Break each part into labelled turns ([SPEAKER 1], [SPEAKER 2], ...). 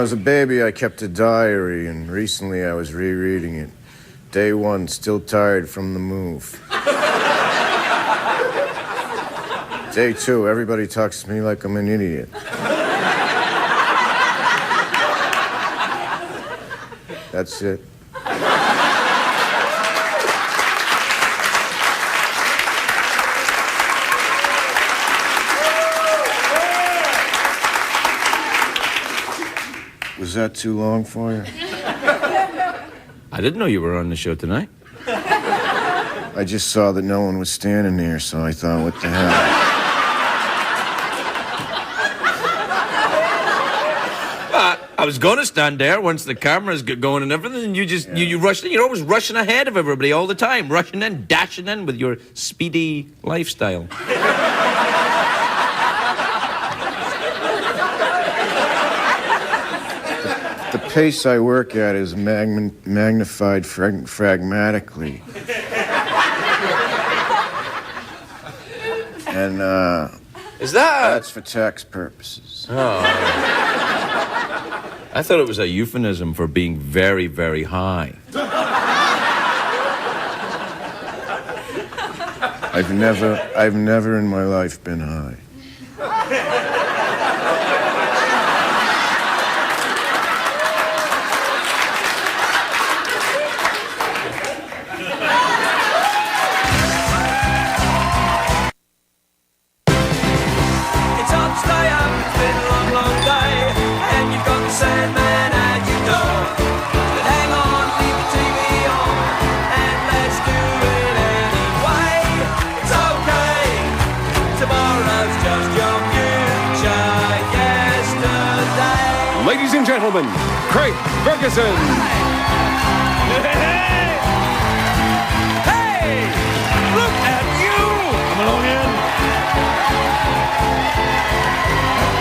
[SPEAKER 1] was a baby, I kept a diary, and recently I was rereading it. Day 1, still tired from the move. Day 2, everybody talks to me like I'm an idiot. That's it. Was that too long for you?
[SPEAKER 2] I didn't know you were on the show tonight.
[SPEAKER 1] I just saw that no one was standing there, so I thought, what the hell?
[SPEAKER 2] I was going to stand there once the cameras get going and everything, and you rushed in. You're always rushing ahead of everybody all the time, rushing in, dashing in with your speedy lifestyle.
[SPEAKER 1] The pace I work at is magnified pragmatically. And,
[SPEAKER 2] Is that...
[SPEAKER 1] that's for tax purposes.
[SPEAKER 2] Oh. I thought it was a euphemism for being very, very high.
[SPEAKER 1] I've never in my life been high.
[SPEAKER 3] Ladies and gentlemen, Craig Ferguson.
[SPEAKER 2] Hey! Look at you! Come along in.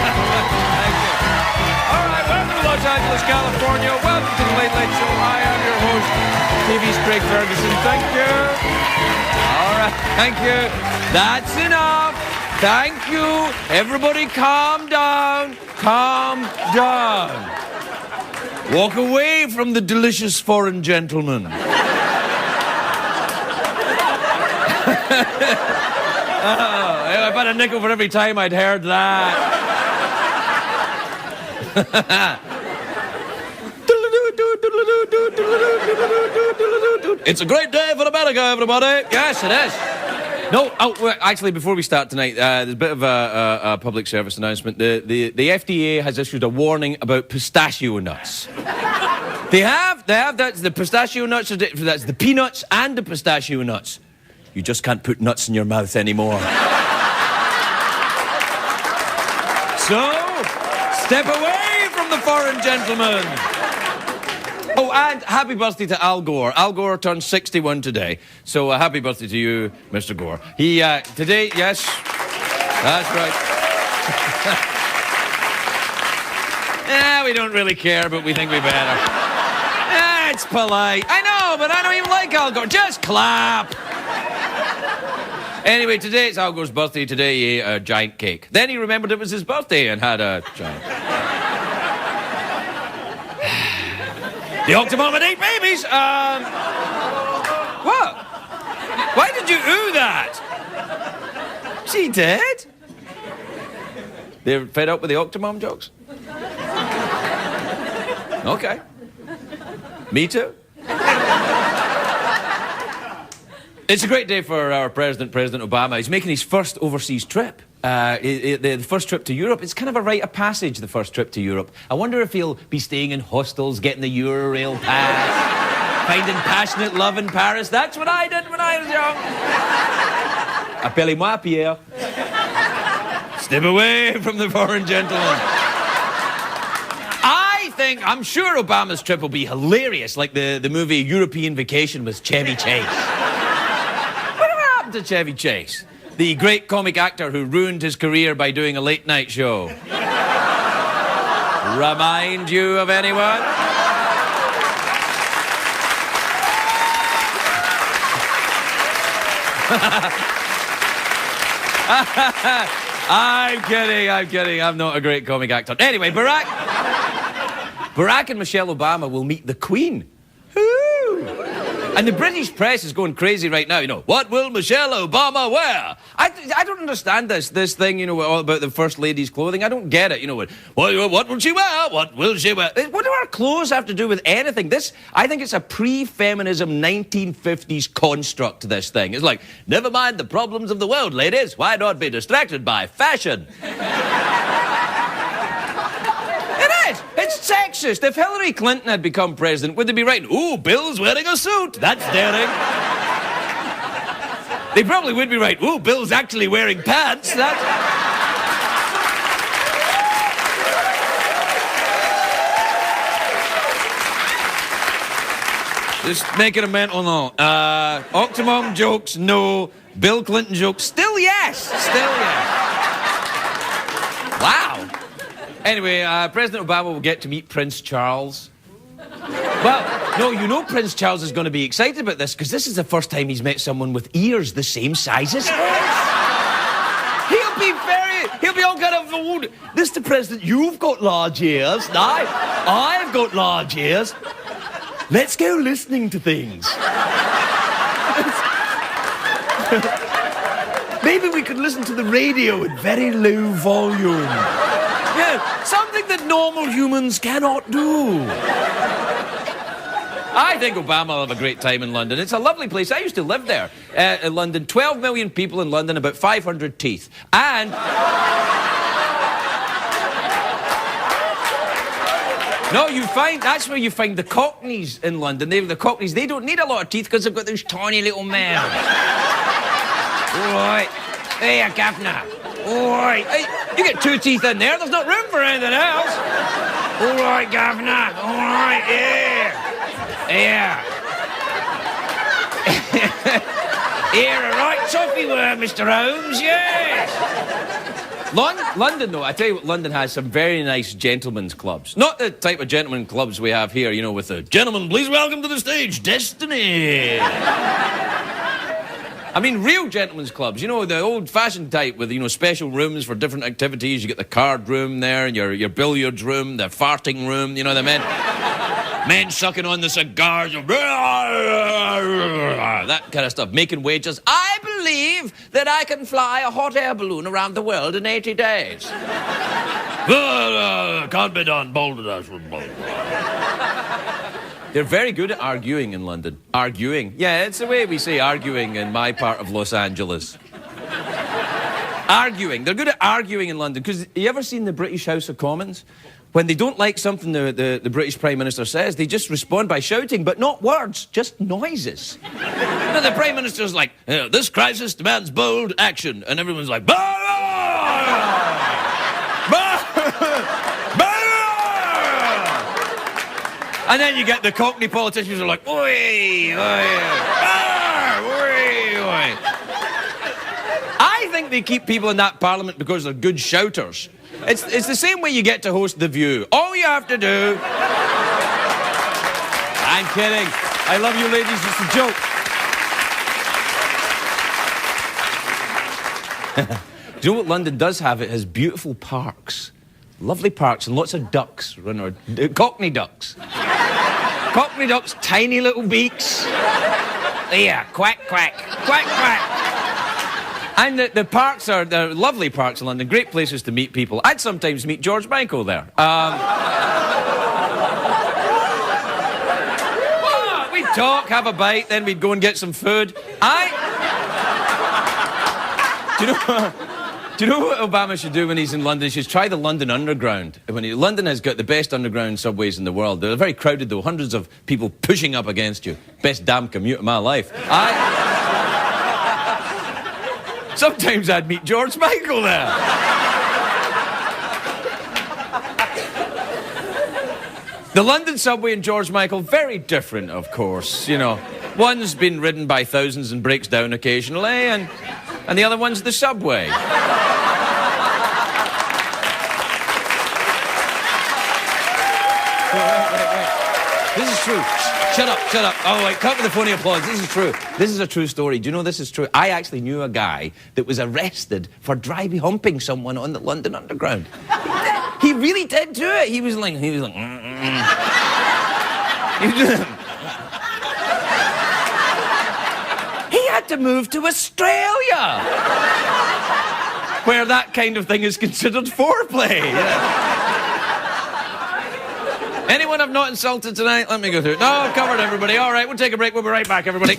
[SPEAKER 2] Thank you. All right, welcome to Los Angeles, California. Welcome to the Late Late Show. I am your host, TV's Craig Ferguson. Thank you. All right, thank you. That's enough. Thank you. Everybody calm down. Calm down. Walk away from the delicious foreign gentleman. I've had a nickel for every time I'd heard that. It's a great day for America, everybody. Yes, it is. No, actually, before we start tonight, there's a bit of a public service announcement. The FDA has issued a warning about pistachio nuts. They have. That's the pistachio nuts. That's the peanuts and the pistachio nuts. You just can't put nuts in your mouth anymore. So, step away from the foreign gentleman. Oh, and happy birthday to Al Gore. Al Gore turned 61 today. So happy birthday to you, Mr. Gore. He, today, yes, that's right. We don't really care, but we think we better. It's polite. I know, but I don't even like Al Gore. Just clap. Anyway, today it's Al Gore's birthday. Today he ate a giant cake. Then he remembered it was his birthday and had a giant... The Octomom had 8 babies. What? Why did you ooh that? Is he dead? They're fed up with the Octomom jokes? Okay. Me too. It's a great day for our president, President Obama. He's making his first overseas trip. The first trip to Europe. It's kind of a rite of passage, the first trip to Europe. I wonder if he'll be staying in hostels, getting the Eurail pass, finding passionate love in Paris. That's what I did when I was young. Appelez-moi, Pierre. Step away from the foreign gentleman. I'm sure Obama's trip will be hilarious, like the movie European Vacation with Chevy Chase. Whatever happened to Chevy Chase? The great comic actor who ruined his career by doing a late-night show. Remind you of anyone? I'm kidding. I'm not a great comic actor. Anyway, Barack Barack and Michelle Obama will meet the Queen. Ooh. And the British press is going crazy right now, you know. What will Michelle Obama wear? I don't understand this thing, you know, all about the First Lady's clothing. I don't get it, you know. What will she wear? What will she wear? What do our clothes have to do with anything? I think it's a pre-feminism 1950s construct, this thing. It's like, never mind the problems of the world, ladies. Why not be distracted by fashion? It's sexist. If Hillary Clinton had become president, would they be writing, ooh, Bill's wearing a suit? That's daring. They probably would be right. Ooh, Bill's actually wearing pants. That's... Just making a mental note. Octomom jokes, no. Bill Clinton jokes, still yes. Still yes. Wow. Anyway, President Obama will get to meet Prince Charles. Well, no, you know Prince Charles is going to be excited about this because this is the first time he's met someone with ears the same size as his. He'll be all kind of, oh, Mr. President, you've got large ears. I've got large ears. Let's go listening to things. Maybe we could listen to the radio at very low volume. Yeah, something that normal humans cannot do. I think Obama will have a great time in London. It's a lovely place. I used to live there in London. 12 million people in London, about 500 teeth. And... No, that's where you find the Cockneys in London. The Cockneys, they don't need a lot of teeth because they've got those tiny little mouths. All right. Hey, Governor. All right. Hey, you get 2 teeth in there. There's not room for anything else. All right, Governor. All right, yeah. Yeah. Here, a right toffee were, Mr. Holmes, yes. London, though, I tell you what, London has some very nice gentlemen's clubs. Not the type of gentlemen clubs we have here, you know, with the gentlemen, please welcome to the stage, Destiny. I mean, real gentlemen's clubs, you know, the old-fashioned type with, you know, special rooms for different activities. You get the card room there, and your billiards room, the farting room, you know, the men sucking on the cigars, that kind of stuff, making wagers. I believe that I can fly a hot air balloon around the world in 80 days. Can't be done, bold enough. They're very good at arguing in London. Arguing. Yeah, it's the way we say arguing in my part of Los Angeles. Arguing. They're good at arguing in London. Because you ever seen the British House of Commons? When they don't like something the British Prime Minister says, they just respond by shouting, but not words, just noises. And the Prime Minister's like, this crisis demands bold action. And everyone's like, bah! And then you get the Cockney politicians who are like, oi, oi, oi, oi. I think they keep people in that parliament because they're good shouters. It's the same way you get to host The View. All you have to do... I'm kidding. I love you ladies, it's a joke. Do you know what London does have? It has beautiful parks. Lovely parks and lots of ducks. Cockney ducks. Cockney ducks, tiny little beaks. Yeah, quack, quack, quack, quack. And the parks they're lovely parks in London, great places to meet people. I'd sometimes meet George Michael there. We'd talk, have a bite, then we'd go and get some food. Do you know what Obama should do when he's in London? He should try the London Underground. London has got the best underground subways in the world. They're very crowded, though. Hundreds of people pushing up against you. Best damn commute of my life. Sometimes I'd meet George Michael there. The London subway and George Michael, very different, of course. You know, one's been ridden by thousands and breaks down occasionally, and the other one's the subway. Wait. This is true. Shut up, shut up. Oh, wait, cut with the phony applause. This is true. This is a true story. Do you know this is true? I actually knew a guy that was arrested for dry humping someone on the London Underground. He really did do it. He was like, He had to move to Australia, where that kind of thing is considered foreplay. Yeah. Anyone I've not insulted tonight? Let me go through it. No, I've covered everybody. All right, we'll take a break. We'll be right back, everybody.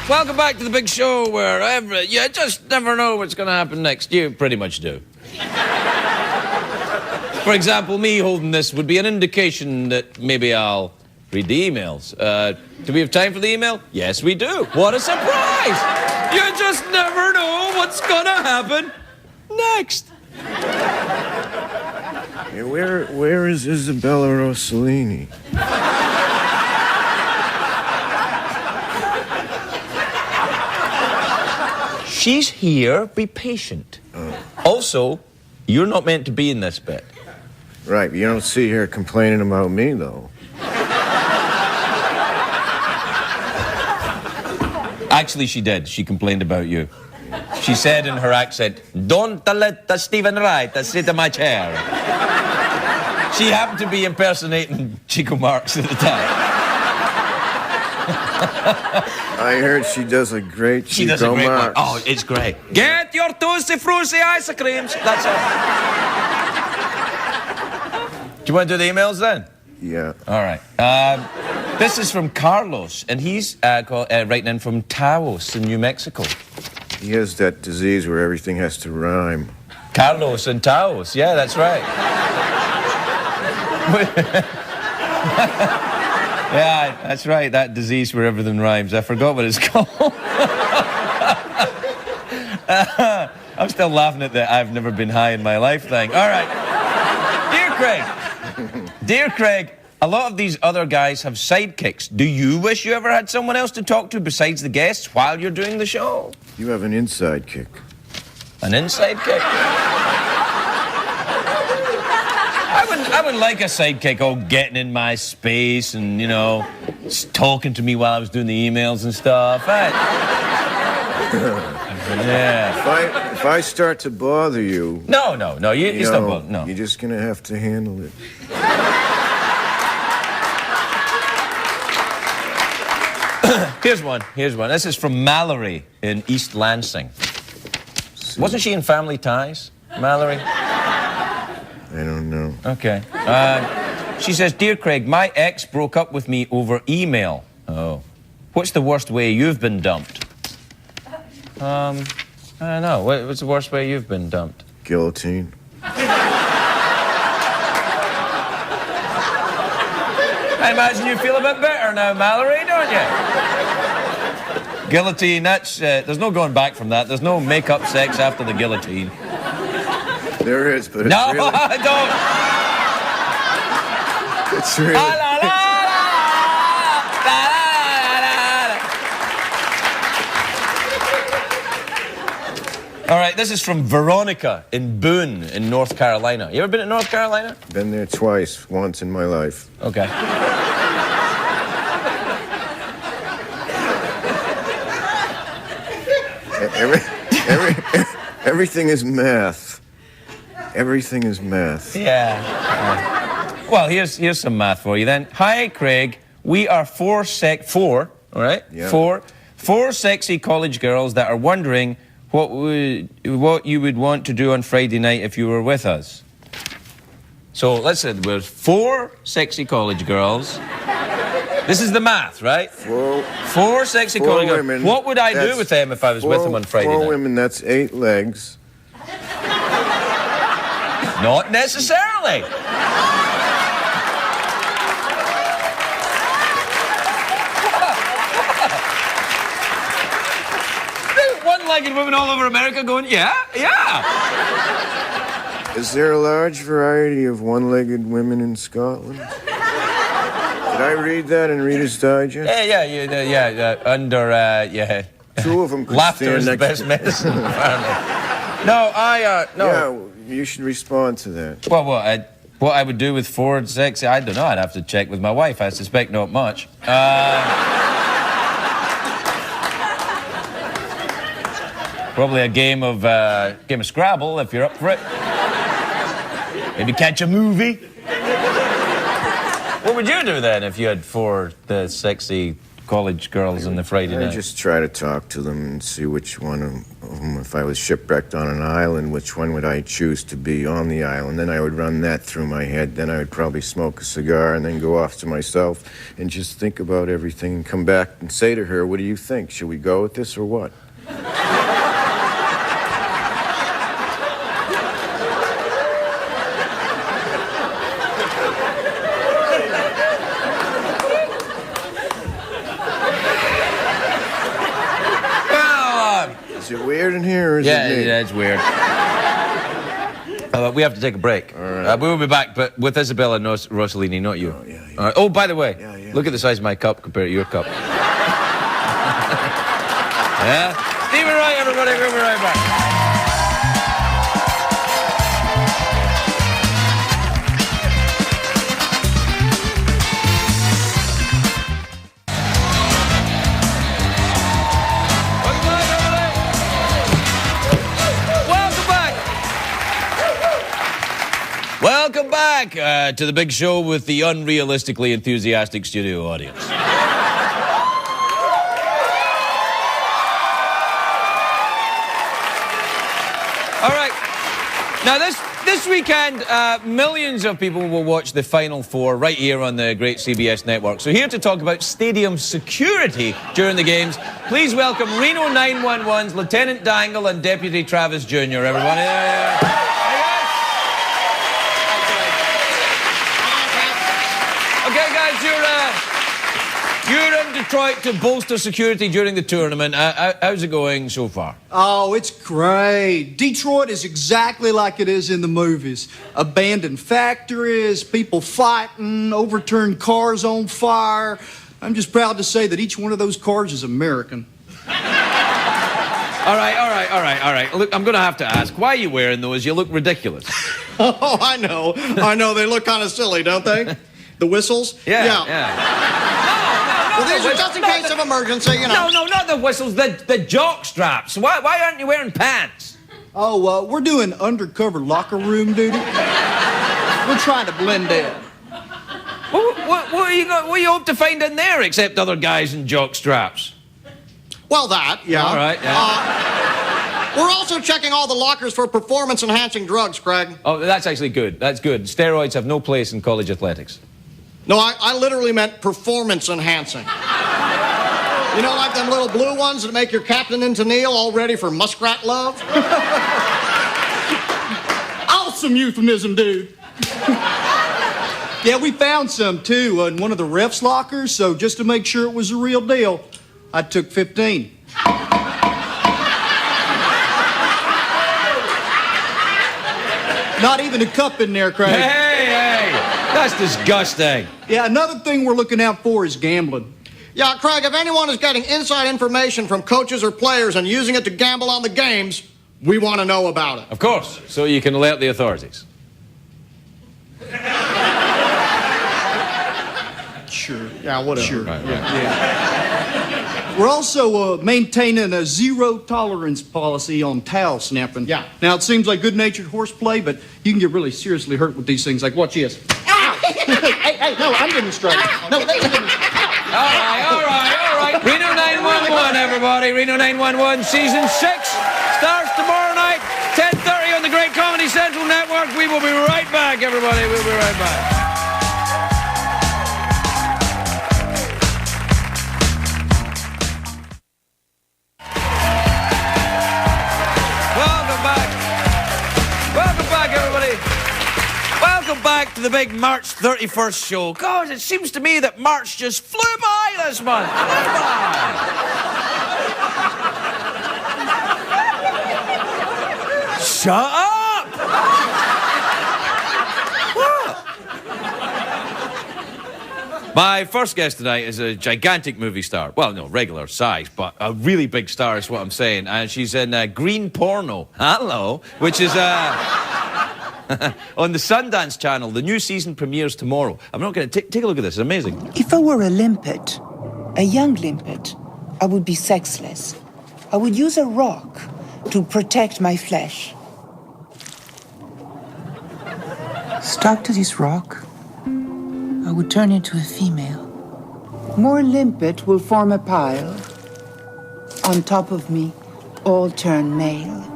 [SPEAKER 2] Welcome back to the big show where you just never know what's going to happen next. You pretty much do. For example, me holding this would be an indication that maybe I'll read the emails. Do we have time for the email? Yes, we do. What a surprise! You just never know what's going to happen next.
[SPEAKER 1] Hey, where is Isabella Rossellini?
[SPEAKER 2] She's here. Be patient. Also, you're not meant to be in this bit.
[SPEAKER 1] Right, you don't see her complaining about me, though.
[SPEAKER 2] Actually, she did. She complained about you. She said in her accent, "Don't let Stephen Wright sit in my chair." She happened to be impersonating Chico Marx at the time.
[SPEAKER 1] I heard she does a great
[SPEAKER 2] She does a great
[SPEAKER 1] Marx.
[SPEAKER 2] one. Oh, it's great. Get your toasty fruity ice creams. That's it. Do you want to do the emails then?
[SPEAKER 1] Yeah.
[SPEAKER 2] All right. This is from Carlos, and he's writing in from Taos in New Mexico.
[SPEAKER 1] He has that disease where everything has to rhyme.
[SPEAKER 2] Carlos and Taos. Yeah, that's right. Yeah, that's right. That disease where everything rhymes. I forgot what it's called. I'm still laughing at that I've never been high in my life thing. All right. Dear Craig, a lot of these other guys have sidekicks. Do you wish you ever had someone else to talk to besides the guests while you're doing the show?
[SPEAKER 1] You have an inside kick.
[SPEAKER 2] An inside kick? I would like a sidekick, getting in my space and, you know, talking to me while I was doing the emails and stuff. Yeah.
[SPEAKER 1] If I start to bother you...
[SPEAKER 2] No, you stop bothering. No.
[SPEAKER 1] You're just going to have to handle it.
[SPEAKER 2] Here's one. This is from Mallory in East Lansing. Wasn't she in Family Ties, Mallory?
[SPEAKER 1] I don't know.
[SPEAKER 2] Okay. She says, "Dear Craig, my ex broke up with me over email." Oh. What's the worst way you've been dumped? I don't know. What's the worst way you've been dumped?
[SPEAKER 1] Guillotine.
[SPEAKER 2] I imagine you feel a bit better now, Mallory, don't you? Guillotine, that's... there's no going back from that. There's no make-up sex after the guillotine.
[SPEAKER 1] There is, but it's
[SPEAKER 2] no,
[SPEAKER 1] really...
[SPEAKER 2] don't!
[SPEAKER 1] It's really...
[SPEAKER 2] La, la, la, la. All right, this is from Veronica in Boone in North Carolina. You ever been to North Carolina?
[SPEAKER 1] Been there twice, once in my life.
[SPEAKER 2] Okay.
[SPEAKER 1] Everything is math. Everything is math.
[SPEAKER 2] Yeah. Well, here's some math for you then. Hi, Craig. We are four, all right?
[SPEAKER 1] Yeah.
[SPEAKER 2] Four sexy college girls that are wondering what you would want to do on Friday night if you were with us. So let's say there's four sexy college girls. This is the math, right? Four sexy college girls.
[SPEAKER 1] Women.
[SPEAKER 2] What would I do with them if I was with them on Friday night?
[SPEAKER 1] Four women, that's 8 legs.
[SPEAKER 2] Not necessarily. One-legged women all over America going, yeah.
[SPEAKER 1] Is there a large variety of one-legged women in Scotland? Did I read that in Reader's Digest?
[SPEAKER 2] Yeah.
[SPEAKER 1] Two of them could
[SPEAKER 2] Laughter
[SPEAKER 1] stand
[SPEAKER 2] is the
[SPEAKER 1] next
[SPEAKER 2] best medicine, apparently. No.
[SPEAKER 1] Yeah, you should respond to that.
[SPEAKER 2] Well, what I would do with Ford Sexy, I don't know. I'd have to check with my wife. I suspect not much. Probably a game of Scrabble if you're up for it. Maybe catch a movie. What would you do then if you had four the sexy college girls on the Friday night?
[SPEAKER 1] I'd just try to talk to them and see which one of them, if I was shipwrecked on an island, which one would I choose to be on the island. Then I would run that through my head. Then I would probably smoke a cigar and then go off to myself and just think about everything and come back and say to her, what do you think? Should we go with this or what? Is it weird in here, or is it me?
[SPEAKER 2] Yeah, it's weird. We have to take a break.
[SPEAKER 1] All right.
[SPEAKER 2] We will be back, but with Isabella and Rossellini, not you.
[SPEAKER 1] Oh, yeah.
[SPEAKER 2] All right. Oh, by the way,
[SPEAKER 1] Yeah.
[SPEAKER 2] look at the size of my cup compared to your cup. Yeah? Steve and Wright, everybody. We'll be right back. Welcome back to the big show with the unrealistically enthusiastic studio audience. All right. Now, this weekend, millions of people will watch the Final Four right here on the great CBS network. So here to talk about stadium security during the games, please welcome Reno 911's Lieutenant Dangle and Deputy Travis Jr., everybody. Okay, guys, you're in Detroit to bolster security during the tournament. How's it going so far?
[SPEAKER 4] Oh, it's great. Detroit is exactly like it is in the movies. Abandoned factories, people fighting, overturned cars on fire. I'm just proud to say that each one of those cars is American.
[SPEAKER 2] All right. Look, I'm going to have to ask, why are you wearing those? You look ridiculous.
[SPEAKER 4] Oh, I know. They look kind of silly, don't they? The whistles?
[SPEAKER 2] Yeah.
[SPEAKER 4] Well, these are just in case of emergency, you know.
[SPEAKER 2] No, not the whistles, the jock straps. Why aren't you wearing pants?
[SPEAKER 4] Oh, we're doing undercover locker room duty. We're trying to blend in.
[SPEAKER 2] What are you hope to find in there except other guys in jock straps?
[SPEAKER 4] Well, that, yeah.
[SPEAKER 2] All right, yeah.
[SPEAKER 4] We're also checking all the lockers for performance-enhancing drugs, Craig.
[SPEAKER 2] Oh, that's actually good. That's good. Steroids have no place in college athletics.
[SPEAKER 4] No, I literally meant performance-enhancing. You know, like them little blue ones that make your captain into Neil all ready for muskrat love? Awesome euphemism, dude. Yeah, we found some, too, in one of the refs' lockers, so just to make sure it was a real deal, I took 15. Not even a cup in there, Craig.
[SPEAKER 2] Hey, that's disgusting.
[SPEAKER 4] Yeah, another thing we're looking out for is gambling. Yeah, Craig, if anyone is getting inside information from coaches or players and using it to gamble on the games, we want to know about it.
[SPEAKER 2] Of course, so you can alert the authorities.
[SPEAKER 4] Sure. Yeah, whatever. Sure.
[SPEAKER 2] Right.
[SPEAKER 4] Yeah. We're also maintaining a zero-tolerance policy on towel snapping. Yeah. Now, it seems like good-natured horseplay, but you can get really seriously hurt with these things. Like, watch this. Ow! hey, no, I'm getting straight. No, they didn't.
[SPEAKER 2] All right. Reno 911, everybody. Reno 911, Season 6 starts tomorrow night, 10:30 on the Great Comedy Central Network. We will be right back, everybody. We'll be right back. Welcome back to the big March 31st show. God, it seems to me that March just flew by this month. Flew by. Shut up! What? My first guest tonight is a gigantic movie star. Well, no, regular size, but a really big star is what I'm saying. And she's in Green Porno. Hello. Which is on the Sundance Channel. The new season premieres tomorrow. I'm not going to... Take a look at this. It's amazing.
[SPEAKER 5] If I were a limpet, a young limpet, I would be sexless. I would use a rock to protect my flesh. Stuck to this rock, I would turn into a female. More limpet will form a pile. On top of me, all turn male.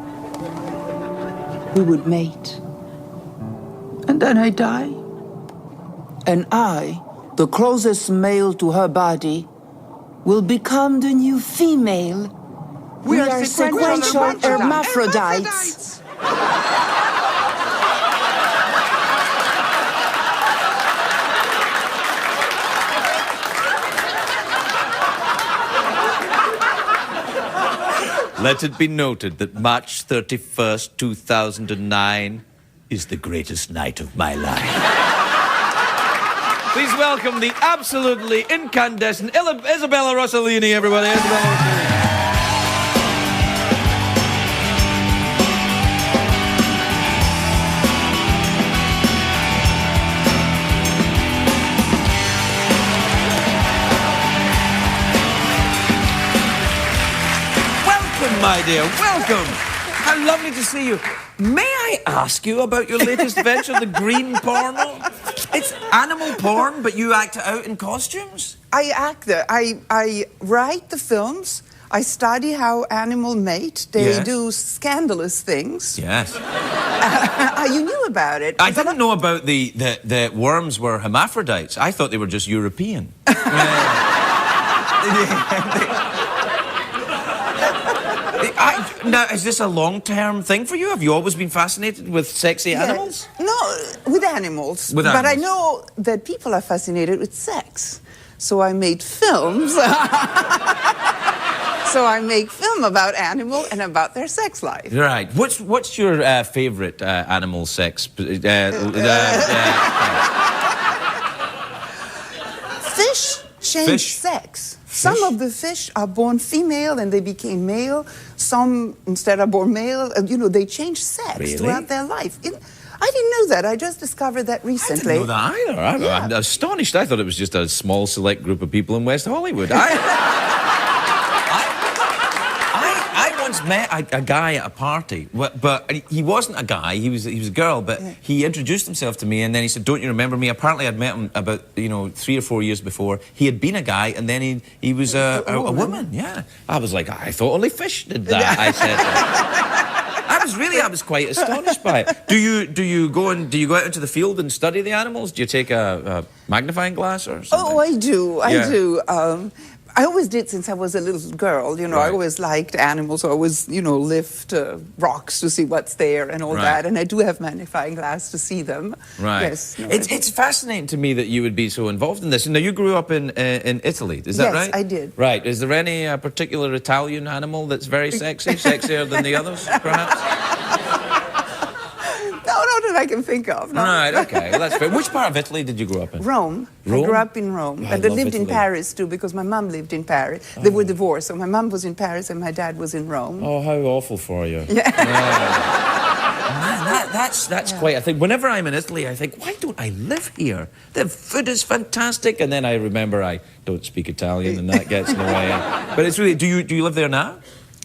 [SPEAKER 5] We would mate. And then I die. And I, the closest male to her body, will become the new female. We are sequential hermaphrodites.
[SPEAKER 2] Let it be noted that March 31st, 2009 is the greatest night of my life. Please welcome the absolutely incandescent Isabella Rossellini, everybody. Isabella Rossellini. My dear, welcome. How lovely to see you. May I ask you about your latest venture, the Green Porno? It's animal porn, but you act it out in costumes?
[SPEAKER 6] I act there. I write the films. I study how animals mate. They do scandalous things.
[SPEAKER 2] Yes.
[SPEAKER 6] You knew about it.
[SPEAKER 2] I didn't know about the worms were hermaphrodites. I thought they were just European. Now, is this a long-term thing for you? Have you always been fascinated with sexy animals?
[SPEAKER 6] No, with animals.
[SPEAKER 2] With
[SPEAKER 6] but
[SPEAKER 2] animals.
[SPEAKER 6] I know that people are fascinated with sex. So I made films. So I make film about animals and about their sex life.
[SPEAKER 2] Right. What's your favourite animal sex?
[SPEAKER 6] Fish change sex. Some of the fish are born female and they became male. Some, instead, are born male. They change sex throughout their life. I didn't know that. I just discovered that recently.
[SPEAKER 2] I didn't know that either. I'm astonished. I thought it was just a small, select group of people in West Hollywood. I once met a guy at a party, but he wasn't a guy. He was a girl, but he introduced himself to me, and then he said, "Don't you remember me?" Apparently, I'd met him about 3 or 4 years before. He had been a guy, and then he was a woman. Yeah, I was like, I thought only fish did that. I said. I was quite astonished by it. Do you go out into the field and study the animals? Do you take a magnifying glass or something?
[SPEAKER 6] Oh, I do. I do. I always did since I was a little girl.
[SPEAKER 2] Right.
[SPEAKER 6] I always liked animals. I always, lift rocks to see what's there and all that. And I do have magnifying glass to see them.
[SPEAKER 2] Right.
[SPEAKER 6] Yes.
[SPEAKER 2] It's fascinating to me that you would be so involved in this. Now, you grew up in Italy, is that right?
[SPEAKER 6] Yes, I did.
[SPEAKER 2] Right. Is there any particular Italian animal that's very sexy, sexier than the others, perhaps?
[SPEAKER 6] No, that I can think of. No.
[SPEAKER 2] Right, okay. Well, that's fair. Which part of Italy did you grow up in?
[SPEAKER 6] Rome. I grew up in Rome.
[SPEAKER 2] I
[SPEAKER 6] And I lived
[SPEAKER 2] love
[SPEAKER 6] in
[SPEAKER 2] Italy.
[SPEAKER 6] Paris, too, because my mum lived in Paris. They were divorced, so my mum was in Paris and my dad was in Rome.
[SPEAKER 2] Oh, how awful for you.
[SPEAKER 6] Yeah.
[SPEAKER 2] Man, that's quite a thing. Whenever I'm in Italy, I think, why don't I live here? The food is fantastic. And then I remember I don't speak Italian, and that gets in the way. But it's really... Do you live there now?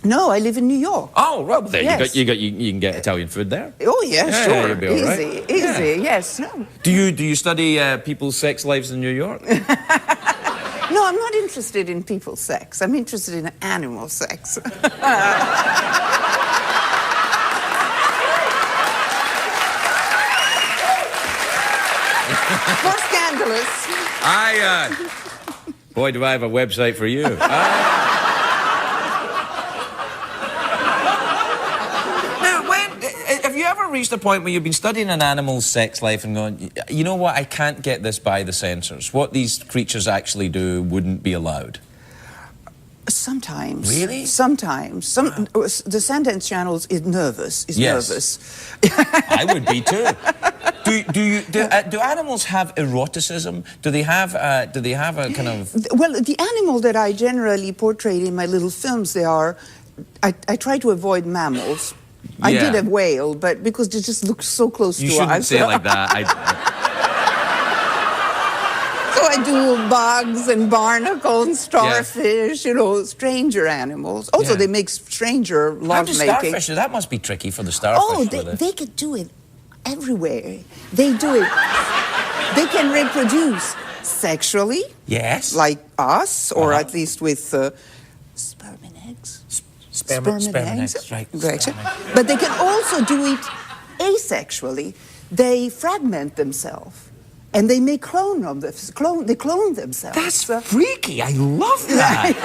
[SPEAKER 6] No, I live in New York.
[SPEAKER 2] Oh, well, there
[SPEAKER 6] Yes.
[SPEAKER 2] you can get Italian food there.
[SPEAKER 6] Oh, yeah, sure.
[SPEAKER 2] You'll be all right.
[SPEAKER 6] Easy, yes. No.
[SPEAKER 2] Do you study people's sex lives in New York?
[SPEAKER 6] No, I'm not interested in people's sex. I'm interested in animal sex. More scandalous.
[SPEAKER 2] Boy, do I have a website for you. Have you ever reached a point where you've been studying an animal's sex life and going, you know what, I can't get this by the censors. What these creatures actually do wouldn't be allowed?
[SPEAKER 6] Sometimes.
[SPEAKER 2] Really?
[SPEAKER 6] Sometimes. The Sundance Channel is nervous. Nervous.
[SPEAKER 2] I would be too. Do animals have eroticism? Do they have a kind of...
[SPEAKER 6] Well, the animal that I generally portrayed in my little films, I try to avoid mammals. I did a whale, but because they just look so close to us.
[SPEAKER 2] You shouldn't say it like that.
[SPEAKER 6] So I do bugs and barnacles and starfish, you know, stranger animals. Also, they make stranger
[SPEAKER 2] How do
[SPEAKER 6] love-making.
[SPEAKER 2] starfish? That must be tricky for the starfish.
[SPEAKER 6] Oh, they could do it everywhere. They do it. They can reproduce sexually.
[SPEAKER 2] Yes.
[SPEAKER 6] Like us, or at least with sperm and eggs.
[SPEAKER 2] Sperm and eggs, right.
[SPEAKER 6] But they can also do it asexually. They fragment themselves. And they may clone themselves.
[SPEAKER 2] That's freaky. I love that.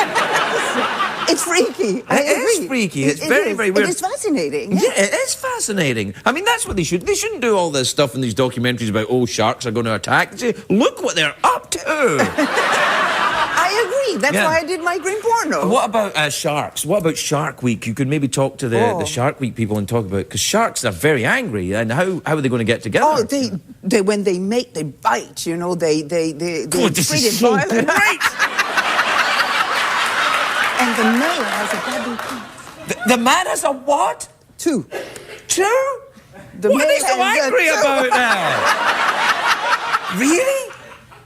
[SPEAKER 6] It's freaky. I agree.
[SPEAKER 2] It is freaky. It's very, very weird.
[SPEAKER 6] It is fascinating.
[SPEAKER 2] Yeah, it is fascinating. I mean, that's what they should. They shouldn't do all this stuff in these documentaries about, oh, sharks are going to attack. They say, look what they're up to.
[SPEAKER 6] I agree. That's why I did my green porno.
[SPEAKER 2] What about sharks? What about Shark Week? You could maybe talk to the Shark Week people and talk about... Because sharks are very angry. And how are they going to get together?
[SPEAKER 6] Oh, they when they mate, they bite, you know. They
[SPEAKER 2] this is so great!
[SPEAKER 6] And the male has a double teeth.
[SPEAKER 2] The man has a what?
[SPEAKER 6] Two.
[SPEAKER 2] Two?
[SPEAKER 6] The
[SPEAKER 2] What are they
[SPEAKER 6] male
[SPEAKER 2] so
[SPEAKER 6] has a
[SPEAKER 2] angry
[SPEAKER 6] two.
[SPEAKER 2] about now? Really?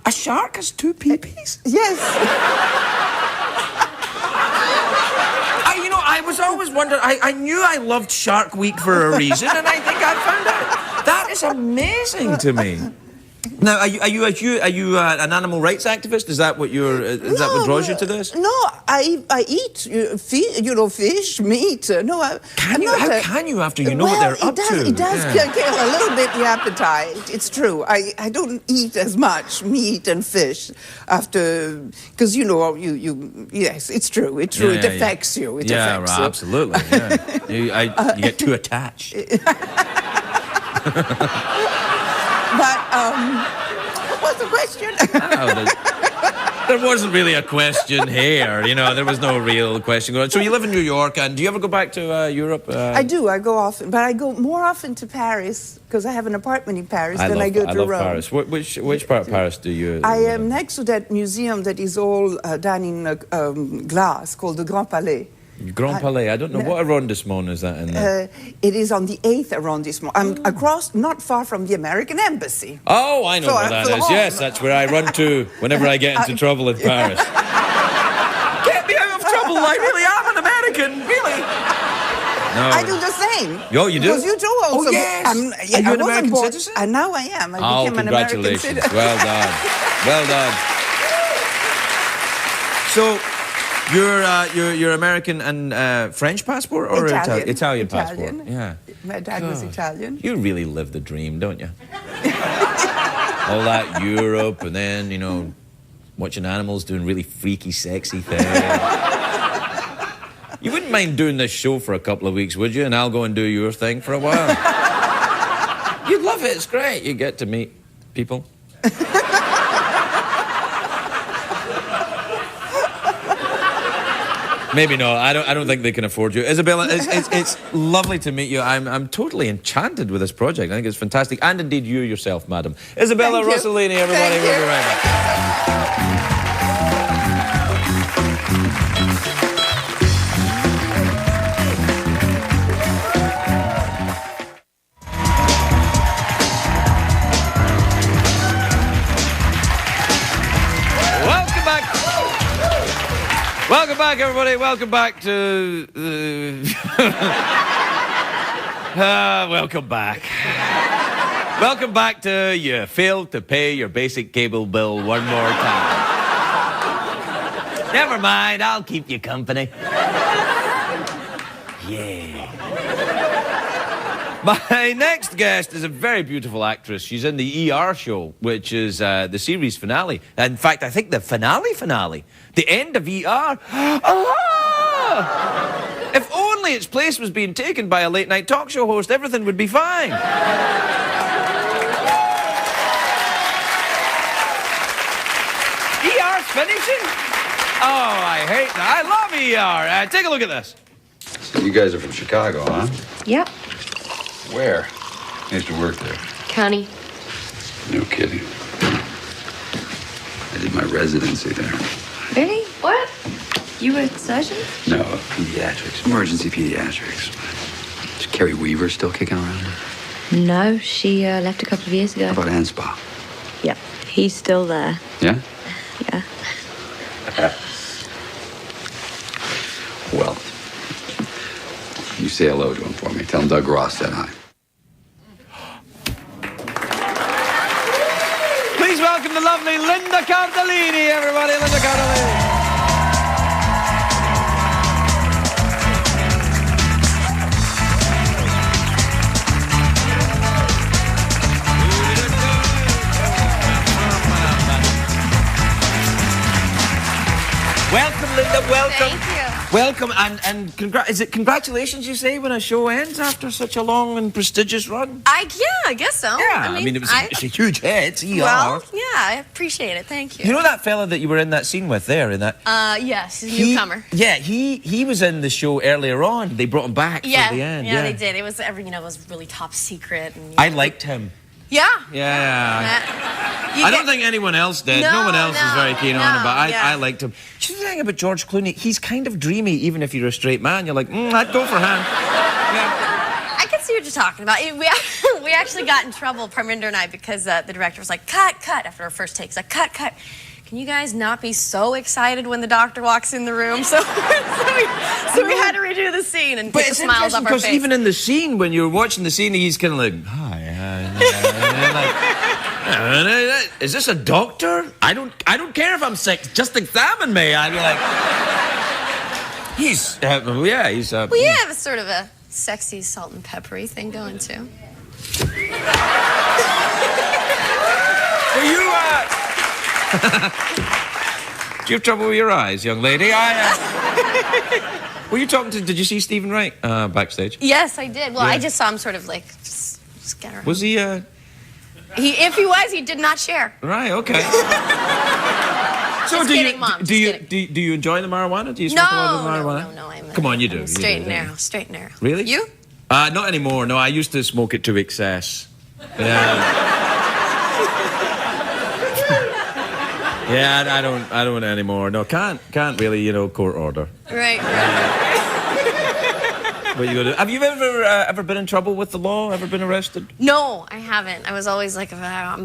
[SPEAKER 2] A shark has two peepees?
[SPEAKER 6] Yes.
[SPEAKER 2] I was always wondering. I knew I loved Shark Week for a reason, and I think I found out. That is amazing to me. Now, are you an animal rights activist? Is that what is that what draws you to this?
[SPEAKER 6] No, I eat fish, meat. No,
[SPEAKER 2] How can you after you know what they're up to?
[SPEAKER 6] It does kill a little bit the appetite. It's true. I don't eat as much meat and fish after, because yes, it's true. It's true. It affects you. It affects you.
[SPEAKER 2] Absolutely. Yeah. You get too attached.
[SPEAKER 6] But what was the question?
[SPEAKER 2] There wasn't really a question here, there was no real question going on. So you live in New York, and do you ever go back to Europe?
[SPEAKER 6] I do, I go often, but I go more often to Paris, because I have an apartment in Paris, I go to Rome.
[SPEAKER 2] Paris. Which part of Paris do you...
[SPEAKER 6] I am next to that museum that is all done in glass, called the Grand Palais.
[SPEAKER 2] Grand Palais, I don't know. What arrondissement is that in there?
[SPEAKER 6] It is on the 8th arrondissement. I'm across, not far from the American Embassy.
[SPEAKER 2] Oh, I know where that is. Yes, that's where I run to whenever I get into trouble in Paris. Get me out of trouble, I really am an American, really. No.
[SPEAKER 6] I do the same.
[SPEAKER 2] Oh, you do?
[SPEAKER 6] Because you do also.
[SPEAKER 2] Oh, yes.
[SPEAKER 6] Are
[SPEAKER 2] you an American citizen?
[SPEAKER 6] And now I am. I became an American
[SPEAKER 2] congratulations.
[SPEAKER 6] citizen.
[SPEAKER 2] Well done. Well done. So... You're American and French passport or Italian passport? Yeah.
[SPEAKER 6] My dad was Italian.
[SPEAKER 2] You really live the dream, don't you? All that Europe, and then watching animals doing really freaky, sexy things. You wouldn't mind doing this show for a couple of weeks, would you? And I'll go and do your thing for a while. You'd love it. It's great. You get to meet people. Maybe not. I don't think they can afford you. Isabella, it's lovely to meet you. I'm totally enchanted with this project. I think it's fantastic. And indeed you yourself, madam. Isabella Rossellini, everybody. We'll be right back. Welcome back, everybody. Welcome back to... welcome back. Welcome back to You Failed to Pay Your Basic Cable Bill One More Time. Never mind, I'll keep you company. Yeah. My next guest is a very beautiful actress. She's in the ER show, which is the series finale. In fact, I think the finale. The end of ER. Ah! If only its place was being taken by a late-night talk show host, everything would be fine. ER's finishing? Oh, I hate that. I love we are. Take a look at this.
[SPEAKER 7] So you guys are from Chicago, huh?
[SPEAKER 8] Yep.
[SPEAKER 7] Where? I used to work there.
[SPEAKER 8] County.
[SPEAKER 7] No kidding. I did my residency there.
[SPEAKER 8] Really? What? You were a surgeon?
[SPEAKER 7] No, pediatrics. Emergency pediatrics. Is Carrie Weaver still kicking around?
[SPEAKER 8] No, she left a couple of years ago.
[SPEAKER 7] How about Anspa?
[SPEAKER 8] Yep. He's still there.
[SPEAKER 7] Yeah?
[SPEAKER 8] Yeah.
[SPEAKER 7] Well, you say hello to him for me. Tell him Doug Ross said hi.
[SPEAKER 2] Please welcome the lovely Linda Cardellini, everybody. Linda Cardellini. Welcome, Linda. Welcome.
[SPEAKER 9] Thank you.
[SPEAKER 2] Welcome, and is it congratulations you say when a show ends after such a long and prestigious run?
[SPEAKER 9] I guess so.
[SPEAKER 2] Yeah, I mean it's a huge hit.
[SPEAKER 9] Well, yeah, I appreciate it. Thank you.
[SPEAKER 2] You know that fella that you were in that scene with there in that?
[SPEAKER 9] Yes, he's a newcomer.
[SPEAKER 2] Yeah, he was in the show earlier on. They brought him back for the end.
[SPEAKER 9] Yeah, they did. It was it was really top secret. And,
[SPEAKER 2] I liked him.
[SPEAKER 9] Yeah.
[SPEAKER 2] Yeah. I don't think anyone else did. No one else is very keen on him, but I liked him. Do you know the thing about George Clooney? He's kind of dreamy, even if you're a straight man. You're like, I'd go for him. Yeah.
[SPEAKER 9] I can see what you're talking about. We actually got in trouble, Parminder and I, because the director was like, cut, after our first take. He's like, cut. Can you guys not be so excited when the doctor walks in the room? So we had to redo the scene and get the smiles up our face.
[SPEAKER 2] Because even in the scene, when you're watching the scene, he's kind of like, hi. Is this a doctor? I don't care if I'm sick. Just examine me. I'd be like, he's
[SPEAKER 9] Well, you have a sort of a sexy salt and peppery thing going too.
[SPEAKER 2] Were you do you have trouble with your eyes, young lady? Were you talking to? Did you see Stephen Wright backstage?
[SPEAKER 9] Yes, I did. Well, I just saw him sort of like just get around.
[SPEAKER 2] Was he?
[SPEAKER 9] If he was, he did not share.
[SPEAKER 2] Right. Okay. So
[SPEAKER 9] Just kidding, Mom.
[SPEAKER 2] Do you enjoy the marijuana? Do you smoke a lot of marijuana?
[SPEAKER 9] No.
[SPEAKER 2] Come on, you do.
[SPEAKER 9] Straight and narrow.
[SPEAKER 2] Really?
[SPEAKER 9] You?
[SPEAKER 2] Not anymore. No, I used to smoke it to excess. Yeah. Yeah, I don't anymore. No, can't really, court order.
[SPEAKER 9] Right.
[SPEAKER 2] What you gonna do? Have you ever been in trouble with the law? Ever been arrested?
[SPEAKER 9] No, I haven't. I was always like, I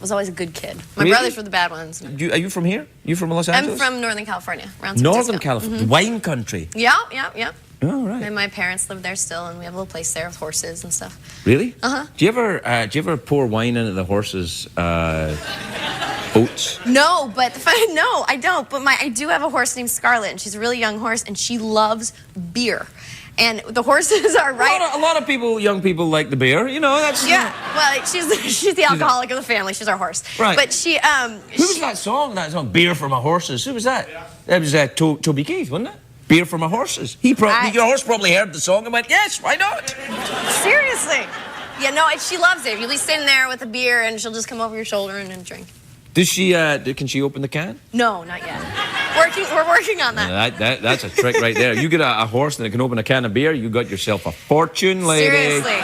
[SPEAKER 9] was always a good kid. My brothers were the bad ones.
[SPEAKER 2] Are you from here? You from Los Angeles?
[SPEAKER 9] I'm from Northern California, around San
[SPEAKER 2] Northern
[SPEAKER 9] Francisco.
[SPEAKER 2] California, wine country.
[SPEAKER 9] Yeah.
[SPEAKER 2] Oh, right.
[SPEAKER 9] And my parents live there still, and we have a little place there with horses and stuff.
[SPEAKER 2] Really?
[SPEAKER 9] Uh-huh.
[SPEAKER 2] Do you ever pour wine into the horses' oats?
[SPEAKER 9] No, no, I don't. But I do have a horse named Scarlet, and she's a really young horse, and she loves beer. And the horses are right.
[SPEAKER 2] A lot of young people like the beer. That's.
[SPEAKER 9] Yeah. Well, she's the alcoholic of the family. She's our horse.
[SPEAKER 2] Right.
[SPEAKER 9] But she.
[SPEAKER 2] Who was that song? That song, "Beer for My Horses." Who was that? Yeah. That was Toby Keith, wasn't it? Beer for My Horses. Your horse probably heard the song and went, "Yes, why not?"
[SPEAKER 9] Seriously. Yeah. No, she loves it. You'll be sitting there with a beer, and she'll just come over your shoulder and drink.
[SPEAKER 2] Does she? Can she open the can?
[SPEAKER 9] No, not yet. We're working on that.
[SPEAKER 2] That's a trick right there. You get a horse that can open a can of beer, you got yourself a fortune, lady.
[SPEAKER 9] Seriously.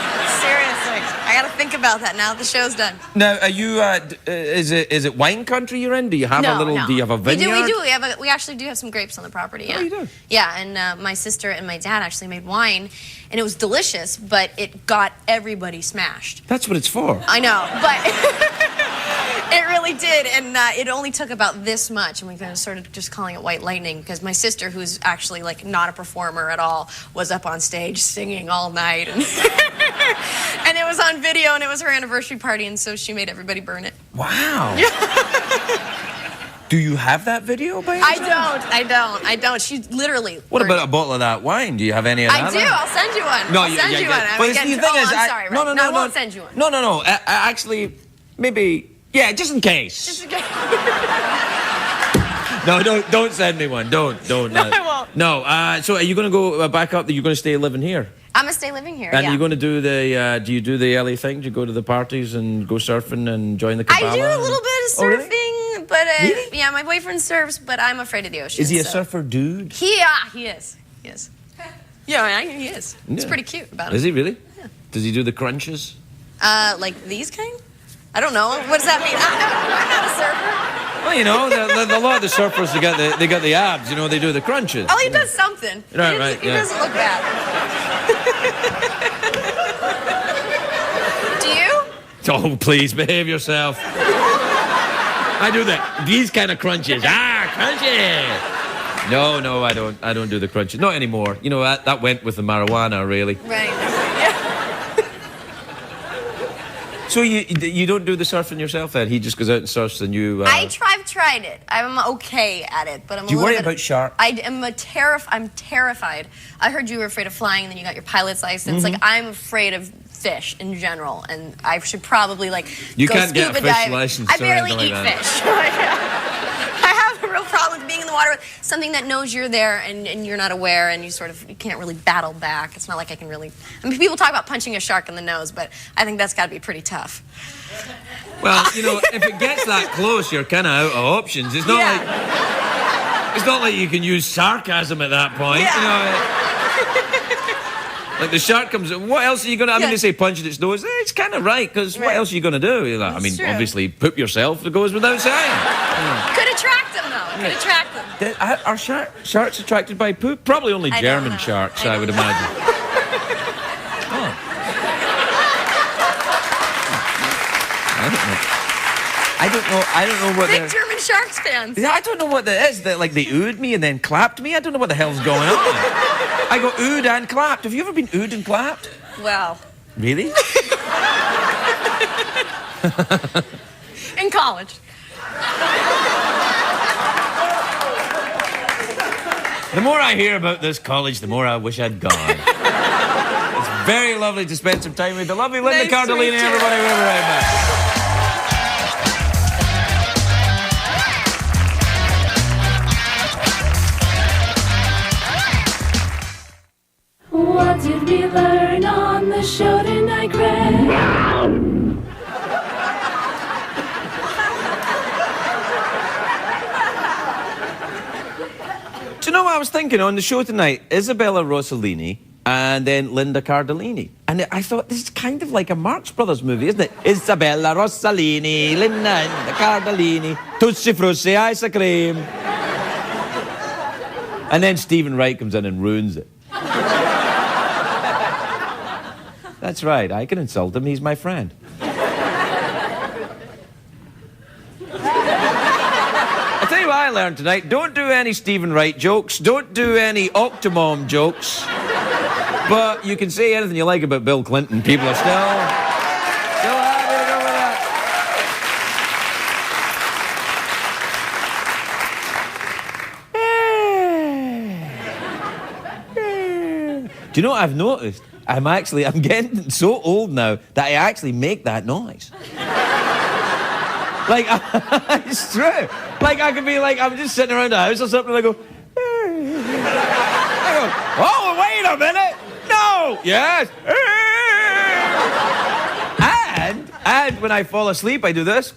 [SPEAKER 9] I got to think about that now that the show's done.
[SPEAKER 2] Now, are you? Is it wine country you're in? Do you have
[SPEAKER 9] No.
[SPEAKER 2] Do you have a vineyard?
[SPEAKER 9] We do. We actually do have some grapes on the property. Yeah.
[SPEAKER 2] Oh, you do?
[SPEAKER 9] Yeah, and my sister and my dad actually made wine, and it was delicious, but it got everybody smashed.
[SPEAKER 2] That's what it's for.
[SPEAKER 9] I know, but. It really did, and it only took about this much, and we kind of started just calling it White Lightning, because my sister, who's actually like not a performer at all, was up on stage singing all night, and, and it was on video, and it was her anniversary party, and so she made everybody burn it.
[SPEAKER 2] Wow. Do you have that video, baby?
[SPEAKER 9] I don't. She literally.
[SPEAKER 2] What about a bottle of that wine? Do you have any of that?
[SPEAKER 9] I do. I'll send you one.
[SPEAKER 2] No,
[SPEAKER 9] I'll send you one.
[SPEAKER 2] But the thing is,
[SPEAKER 9] I'm sorry.
[SPEAKER 2] No,
[SPEAKER 9] I won't send you one.
[SPEAKER 2] No. Actually, maybe. Yeah, just in case.
[SPEAKER 9] Just in case.
[SPEAKER 2] No, don't send me one. Don't.
[SPEAKER 9] No, I won't.
[SPEAKER 2] No. So are you going to go back up? Are you going to stay living here?
[SPEAKER 9] I'm going to stay living here,
[SPEAKER 2] And
[SPEAKER 9] yeah.
[SPEAKER 2] you're going to do the, do you do the LA thing? Do you go to the parties and go surfing and join the cabana?
[SPEAKER 9] I do a little bit of surfing, but
[SPEAKER 2] Really?
[SPEAKER 9] yeah, my boyfriend surfs, but I'm afraid of the ocean.
[SPEAKER 2] Is he a
[SPEAKER 9] so-
[SPEAKER 2] surfer dude?
[SPEAKER 9] He is. He is. Yeah, he is. It's
[SPEAKER 2] Yeah.
[SPEAKER 9] pretty cute about him.
[SPEAKER 2] Is he really? Yeah. Does he do the crunches?
[SPEAKER 9] Like these kind? I don't know. What does that mean? I'm not a surfer.
[SPEAKER 2] Well, you know, a lot of the surfers, they got the abs, you know, they do the crunches.
[SPEAKER 9] Oh, he does something.
[SPEAKER 2] Right,
[SPEAKER 9] He
[SPEAKER 2] yeah.
[SPEAKER 9] doesn't look bad. Do you?
[SPEAKER 2] Oh, please, behave yourself. I do these kind of crunches. Crunches! No, I don't do the crunches. Not anymore. You know, that went with the marijuana, really.
[SPEAKER 9] Right. Yeah.
[SPEAKER 2] So you don't do the surfing yourself then? He just goes out and surfs and you...
[SPEAKER 9] I've tried it. I'm okay at it, but I'm
[SPEAKER 2] Do you
[SPEAKER 9] a little
[SPEAKER 2] worry
[SPEAKER 9] bit...
[SPEAKER 2] about sharks?
[SPEAKER 9] I'm terrified. I heard you were afraid of flying and then you got your pilot's license.
[SPEAKER 2] Mm-hmm.
[SPEAKER 9] Like, I'm afraid of fish in general, and I should probably, like,
[SPEAKER 2] You
[SPEAKER 9] go
[SPEAKER 2] can't get a
[SPEAKER 9] scuba
[SPEAKER 2] fish
[SPEAKER 9] diving.
[SPEAKER 2] license
[SPEAKER 9] I
[SPEAKER 2] or
[SPEAKER 9] barely
[SPEAKER 2] anything
[SPEAKER 9] eat
[SPEAKER 2] like that.
[SPEAKER 9] fish. I have a real problem with being in the water with something that knows you're there and you're not aware, and you can't really battle back. It's not like I can really... I mean, people talk about punching a shark in the nose, but I think that's got to be pretty tough.
[SPEAKER 2] Well, you know, if it gets that close, you're kind of out of options. It's not like you can use sarcasm at that point.
[SPEAKER 9] Yeah.
[SPEAKER 2] You know, like the shark comes in, what else are you going to... I mean, they say punch in its nose. It's kind of right, because what else are you going to do? You're like, I mean,
[SPEAKER 9] true.
[SPEAKER 2] obviously, poop yourself. It goes without saying.
[SPEAKER 9] Could attract them, though. Could attract them.
[SPEAKER 2] Are sharks attracted by poop? Probably only
[SPEAKER 9] I don't
[SPEAKER 2] German
[SPEAKER 9] know.
[SPEAKER 2] sharks, I would imagine. I don't know what
[SPEAKER 9] Big German Sharks fans.
[SPEAKER 2] Yeah, I don't know what that is. That like they oohed me and then clapped me. I don't know what the hell's going on. I got oohed and clapped. Have you ever been oohed and clapped?
[SPEAKER 9] Well,
[SPEAKER 2] Really?
[SPEAKER 9] in college.
[SPEAKER 2] The more I hear about this college, the more I wish I'd gone. It's very lovely to spend some time with the lovely Linda
[SPEAKER 9] Nice to
[SPEAKER 2] Cardellini,
[SPEAKER 9] meet you.
[SPEAKER 2] everybody. We'll be right back.
[SPEAKER 10] What did we learn on the show tonight, Greg?
[SPEAKER 2] Do you know what I was thinking on the show tonight? Isabella Rossellini and then Linda Cardellini. And I thought, this is kind of like a Marx Brothers movie, isn't it? Isabella Rossellini, Linda Cardellini, Tutti Frutti, ice cream. And then Stephen Wright comes in and ruins it. That's right, I can insult him, he's my friend. I'll tell you what I learned tonight. Don't do any Stephen Wright jokes. Don't do any Octomom jokes. But you can say anything you like about Bill Clinton. People are still happy to go with that. Do you know what I've noticed? I'm getting so old now that I actually make that noise. Like, it's true. Like, I could be like, I'm just sitting around the house or something, and I go, oh, wait a minute. No. Yes. And when I fall asleep, I do this.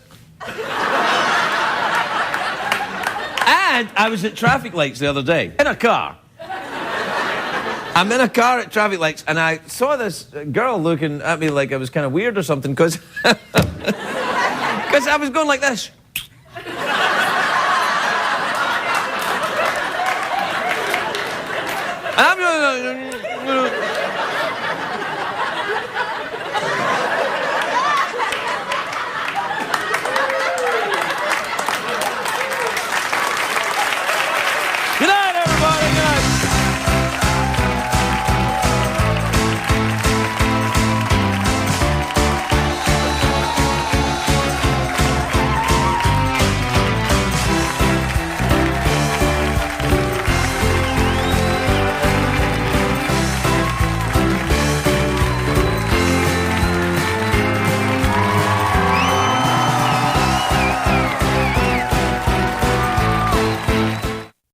[SPEAKER 2] And I was at traffic lights the other day, in a car. I'm in a car at traffic lights, and I saw this girl looking at me like I was kind of weird or something, because I was going like this. And I'm